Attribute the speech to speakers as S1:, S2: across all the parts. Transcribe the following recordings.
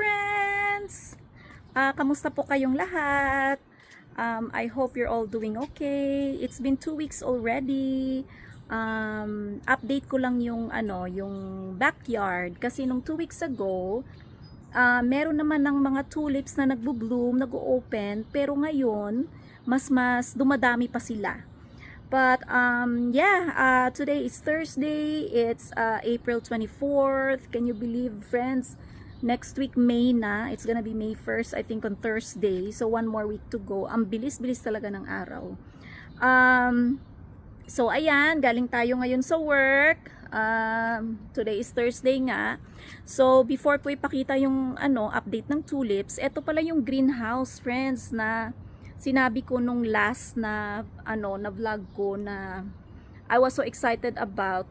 S1: friends! Kamusta po kayong lahat? I hope you're all doing okay. It's been 2 weeks already. Update ko lang yung backyard kasi nung 2 weeks ago, meron naman ng mga tulips na nagbo-bloom, nag-o-open, pero ngayon mas dumadami pa sila. But today is Thursday. It's April 24th. Can you believe, friends? Next week, May na. It's gonna be May 1st, I think, on Thursday. So, 1 more week to go. Ang bilis-bilis talaga ng araw. So, ayan. Galing tayo ngayon sa work. Today is Thursday nga. So, before ko ipakita yung update ng tulips, ito pala yung greenhouse, friends, na sinabi ko nung last na vlog ko na I was so excited about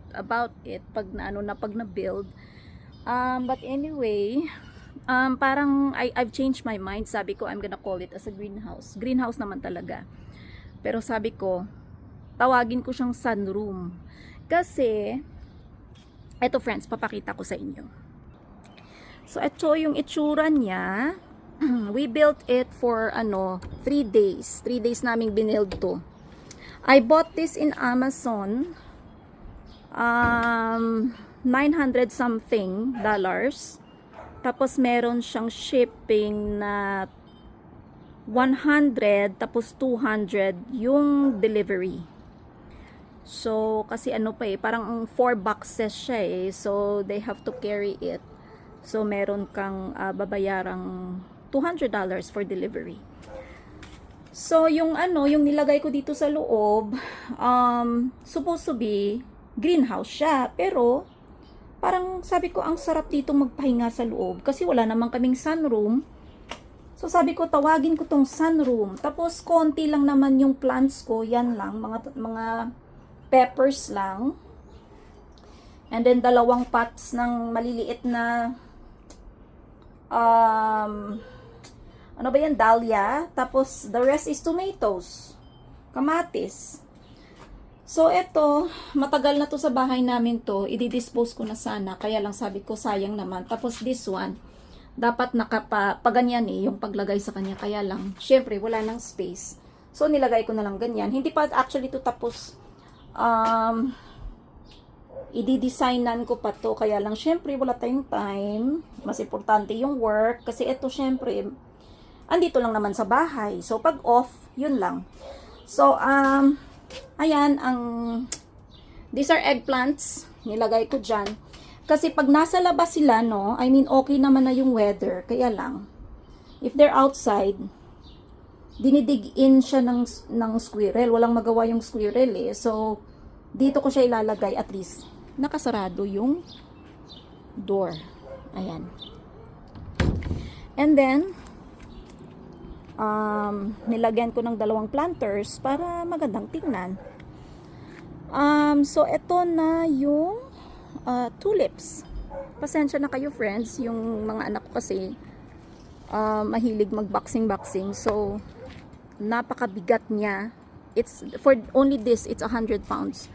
S1: it pag na-build. But anyway, parang I've changed my mind. Sabi ko I'm gonna call it as a greenhouse. Greenhouse naman talaga. Pero sabi ko, tawagin ko siyang sunroom. Kasi, eto friends, papakita ko sa inyo. So, ito yung itsura niya. We built it for 3 days. 3 days naming binild to. I bought this in Amazon. 900 something dollars. Tapos meron siyang shipping na 100 tapos 200 yung delivery. So kasi parang 4 boxes siya so they have to carry it. So meron kang babayarang $200 for delivery. So yung nilagay ko dito sa loob, supposed to be greenhouse siya, pero parang sabi ko ang sarap dito magpahinga sa loob kasi wala namang kaming sunroom. So sabi ko tawagin ko tong sunroom. Tapos konti lang naman yung plants ko, yan lang, mga peppers lang. And then 2 pots ng maliliit na dahlia. Tapos the rest is tomatoes, kamatis. So, ito, matagal na to sa bahay namin to. I-dispose ko na sana. Kaya lang sabi ko, sayang naman. Tapos, this one, dapat paganyan yung paglagay sa kanya. Kaya lang, syempre, wala nang space. So, nilagay ko na lang ganyan. Hindi pa actually to tapos, i-designan ko pa to. Kaya lang, syempre, wala tayong time. Mas importante yung work. Kasi ito, syempre, andito lang naman sa bahay. So, pag off, yun lang. So, ayan, these are eggplants, nilagay ko dyan. Kasi pag nasa labas sila, okay naman na yung weather, kaya lang, if they're outside, dinidig in siya ng squirrel. Walang magawa yung squirrel So, dito ko siya ilalagay, at least, nakasarado yung door. Ayan. And then, nilagyan ko ng 2 planters para magandang tingnan. So ito na yung tulips. Pasensya na kayo friends, yung mga anak ko kasi mahilig mag-boxing. So napakabigat niya. It's for only this, it's 100 pounds.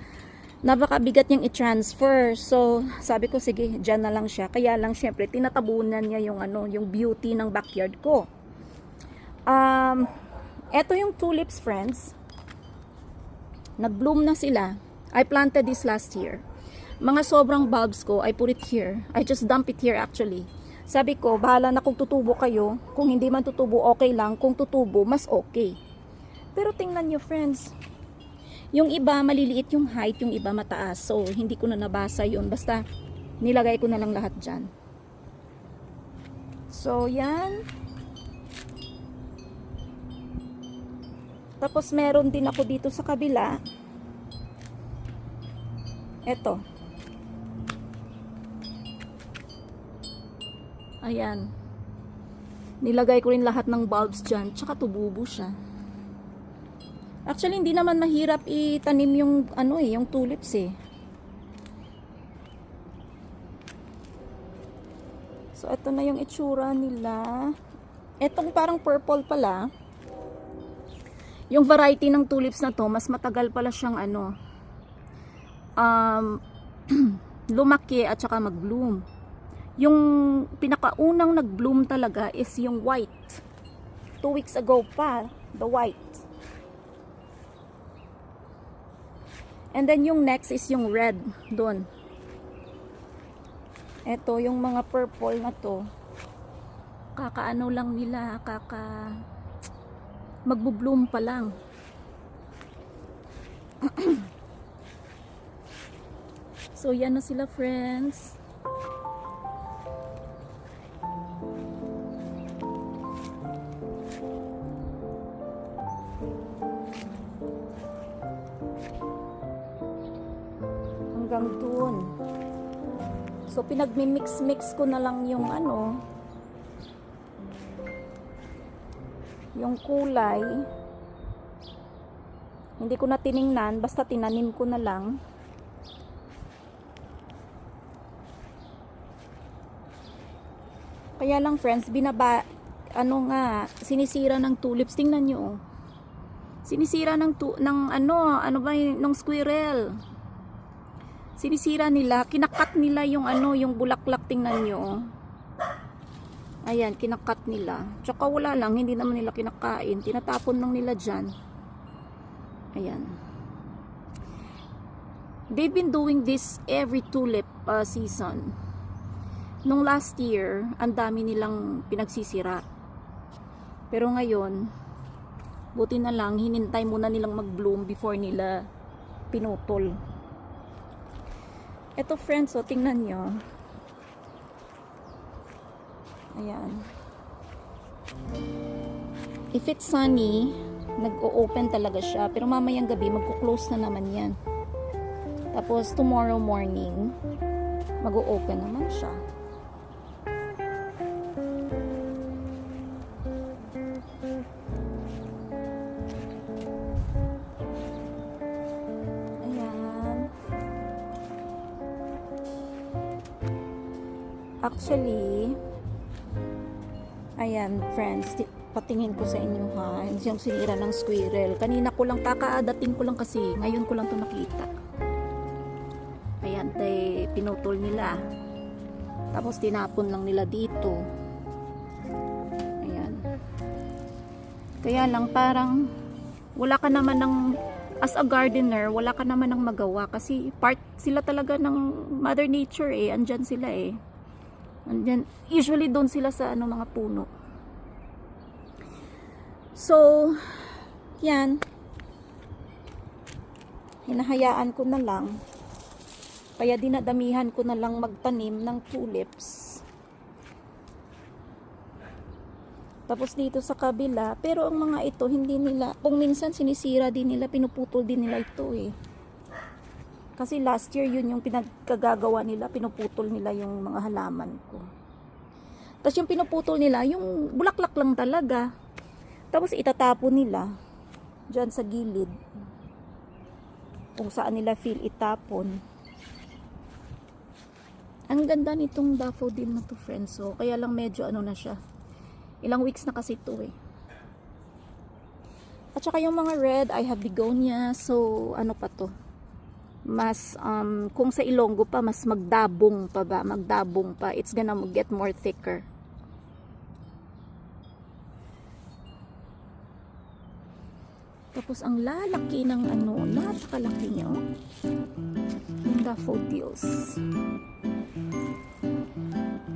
S1: Napakabigat niyang i-transfer. So sabi ko sige, diyan na lang siya. Kaya lang syempre tinatabunan niya yung yung beauty ng backyard ko. Eto yung tulips, friends. Nag-bloom na sila. I planted this last year. Mga sobrang bulbs ko, I put it here. I just dump it here actually. Sabi ko, bahala na kung tutubo kayo. Kung hindi man tutubo, okay lang. Kung tutubo, mas okay. Pero tingnan nyo, friends. Yung iba, maliliit yung height. Yung iba, mataas. So, hindi ko na nabasa yun. Basta, nilagay ko na lang lahat dyan. So, yan. Tapos meron din ako dito sa kabila. Eto. Ayan. Nilagay ko rin lahat ng bulbs dyan. Tsaka tububo siya. Actually, hindi naman mahirap itanim yung yung tulips So, eto na yung itsura nila. Etong parang purple pala. Yung variety ng tulips na to, mas matagal pala siyang lumaki at saka mag-bloom. Yung pinakaunang nag-bloom talaga is yung white. 2 weeks ago pa, the white. And then yung next is yung red doon. Ito yung mga purple na to. Kakaano lang nila, magbo-bloom pa lang. So yan na sila, friends. Hanggang dun. So pinagmi-mix-mix ko na lang yung ano, yung kulay. Hindi ko na tiningnan, basta tinanim ko na lang. Kaya lang, friends, sinisira ng tulips. Tingnan nyo, oh. Sinisira ng ng squirrel. Sinisira nila, kinakat nila yung yung bulaklak, tingnan nyo, oh. Ayan, kinakat nila. Tsaka wala lang, hindi naman nila kinakain. Tinatapon lang nila dyan. Ayan. They've been doing this every tulip season. Nung last year, ang dami nilang pinagsisira. Pero ngayon, buti na lang, hinintay muna nilang mag-bloom before nila pinutol. Ito, friends, oh, tingnan nyo. Ayan. If it's sunny, nag-o-open talaga siya. Pero mamayang gabi, magko-close na naman yan. Tapos, tomorrow morning, mag-o-open naman siya. Actually, ayan, friends, patingin ko sa inyo, ha. Yung sinira ng squirrel. Kanina ko lang, kakaadating ko lang kasi. Ngayon ko lang to nakita. Ayan, pinutol nila. Tapos tinapon lang nila dito. Ayan. Kaya lang, parang wala ka naman ng, as a gardener, wala ka naman ng magawa. Kasi part sila talaga ng Mother Nature, eh. Andyan sila, eh. Andyan, usually doon sila sa mga puno. So, yan. Hinahayaan ko na lang. Kaya dinadamihan ko na lang magtanim ng tulips. Tapos dito sa kabila, pero ang mga ito, hindi nila, kung minsan sinisira din nila, pinuputol din nila ito, eh. Kasi last year, yun yung pinagkagagawa nila, pinuputol nila yung mga halaman ko. Tapos yung pinuputol nila, yung bulaklak lang talaga. Tapos itatapon nila dyan sa gilid. Kung saan nila feel itapon. Ang ganda nitong daffodil na to, friends. So, kaya lang medyo na siya. Ilang weeks na kasi ito, eh. At saka yung mga red, I have begonia. So, ano pa to? Mas kung sa Ilonggo pa, mas magdabong pa, it's gonna get more thicker. Tapos ang lalaki ng napakalaki niya, oh. Yung daffodils.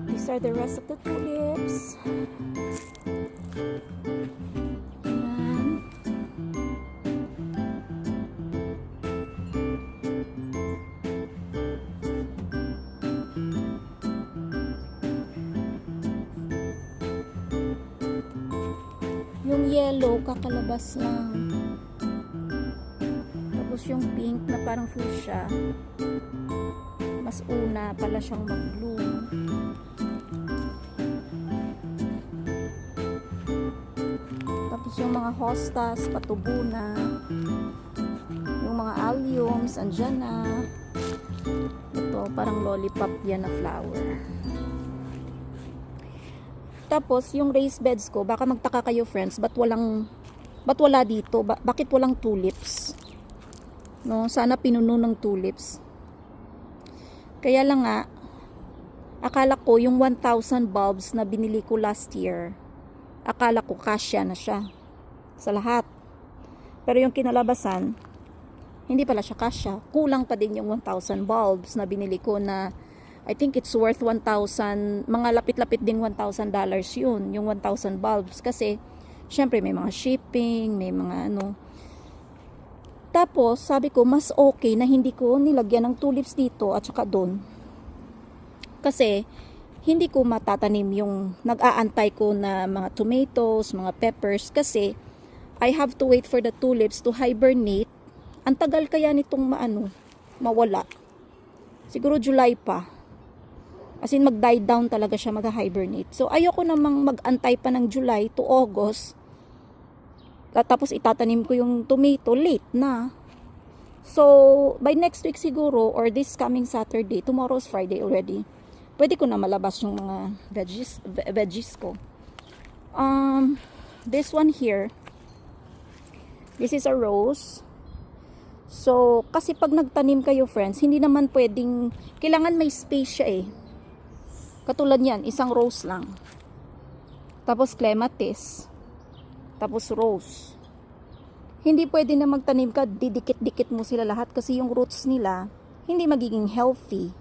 S1: These are the rest of the tulips. Yung yellow, kakalabas lang. Tapos yung pink na parang fuchsia, mas una pala siyang mag-bloom. Tapos yung mga hostas, patubo na. Yung mga alliums, andyan na. Ito, parang lollipop yan na flower. Tapos, yung raised beds ko, baka magtaka kayo, friends, ba't wala dito? Bakit walang tulips? No, sana pinuno ng tulips. Kaya lang nga, Akala ko yung 1,000 bulbs na binili ko last year, akala ko kasya na siya sa lahat. Pero yung kinalabasan, hindi pala siya kasya. Kulang pa din yung 1,000 bulbs na binili ko na I think it's worth 1,000, mga lapit-lapit ding $1,000 yun, yung 1,000 bulbs. Kasi, syempre may mga shipping, may mga ano. Tapos, sabi ko, mas okay na hindi ko nilagyan ng tulips dito at saka doon. Kasi, hindi ko matatanim yung nag-aantay ko na mga tomatoes, mga peppers. Kasi, I have to wait for the tulips to hibernate. Ang tagal kaya nitong mawala. Siguro July pa. As in, mag-die down talaga siya, mag-hibernate. So, ayoko namang mag-antay pa ng July to August. Tapos, itatanim ko yung tomato, late na. So, by next week siguro, or this coming Saturday, tomorrow's Friday already, pwede ko na malabas yung mga veggies ko. This one here, this is a rose. So, kasi pag nagtanim kayo, friends, hindi naman pwedeng, kailangan may space siya eh. Katulad yan, isang rose lang. Tapos clematis. Tapos rose. Hindi pwede na magtanim ka, didikit-dikit mo sila lahat kasi yung roots nila, hindi magiging healthy.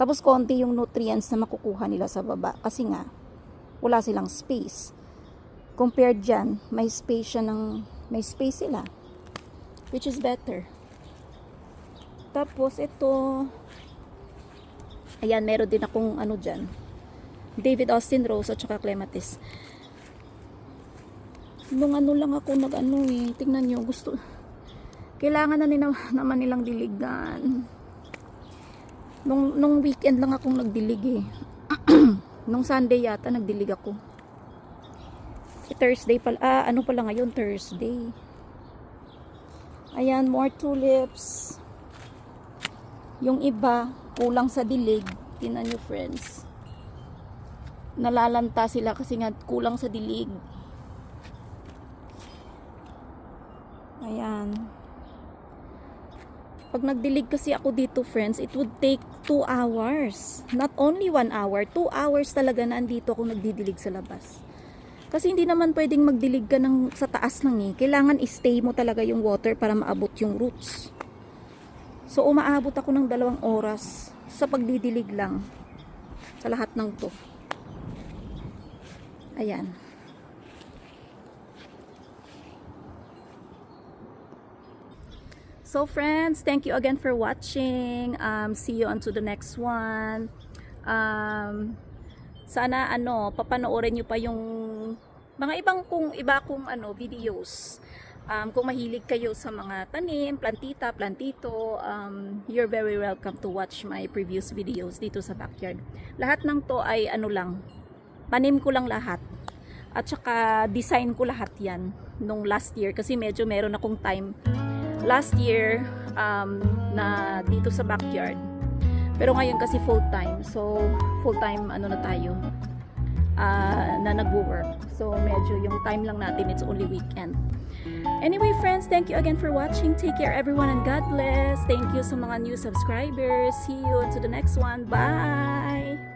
S1: Tapos konti yung nutrients na makukuha nila sa baba. Kasi nga, wala silang space. Compared dyan, may space sila. Which is better. Tapos ito, ayan, meron din akong dyan. David Austin Rose at saka clematis. Nung lang ako tingnan nyo, gusto. Kailangan na naman nilang diligan. Nung weekend lang akong nagdilig eh. Nung Sunday yata nagdilig ako. Thursday pala, pala ngayon, Thursday. Ayan, more tulips. Yung iba, kulang sa dilig. Tingnan nyo, friends. Nalalanta sila kasi nga kulang sa dilig. Ayan. Pag nagdilig kasi ako dito, friends, it would take 2 hours. Not only 1 hour, 2 hours talaga na andito ako nagdidilig sa labas. Kasi hindi naman pwedeng magdilig ka sa taas lang eh. Kailangan i-stay mo talaga yung water para maabot yung roots. So, umaabot ako ng 2 oras sa pagdidilig lang sa lahat ng to. Ayan. So, friends, thank you again for watching. See you on to the next one. Sana papanoorin nyo pa yung mga iba kong videos. Kung mahilig kayo sa mga tanim, plantito, you're very welcome to watch my previous videos dito sa backyard. Lahat ng to ay panim ko lang lahat. At saka design ko lahat yan nung last year kasi medyo meron akong time last year na dito sa backyard. Pero ngayon kasi full time. So full time na tayo na nagwo-work. So medyo yung time lang natin, it's only weekend. Anyway, friends, thank you again for watching. Take care everyone and God bless. Thank you sa mga new subscribers. See you to the next one. Bye!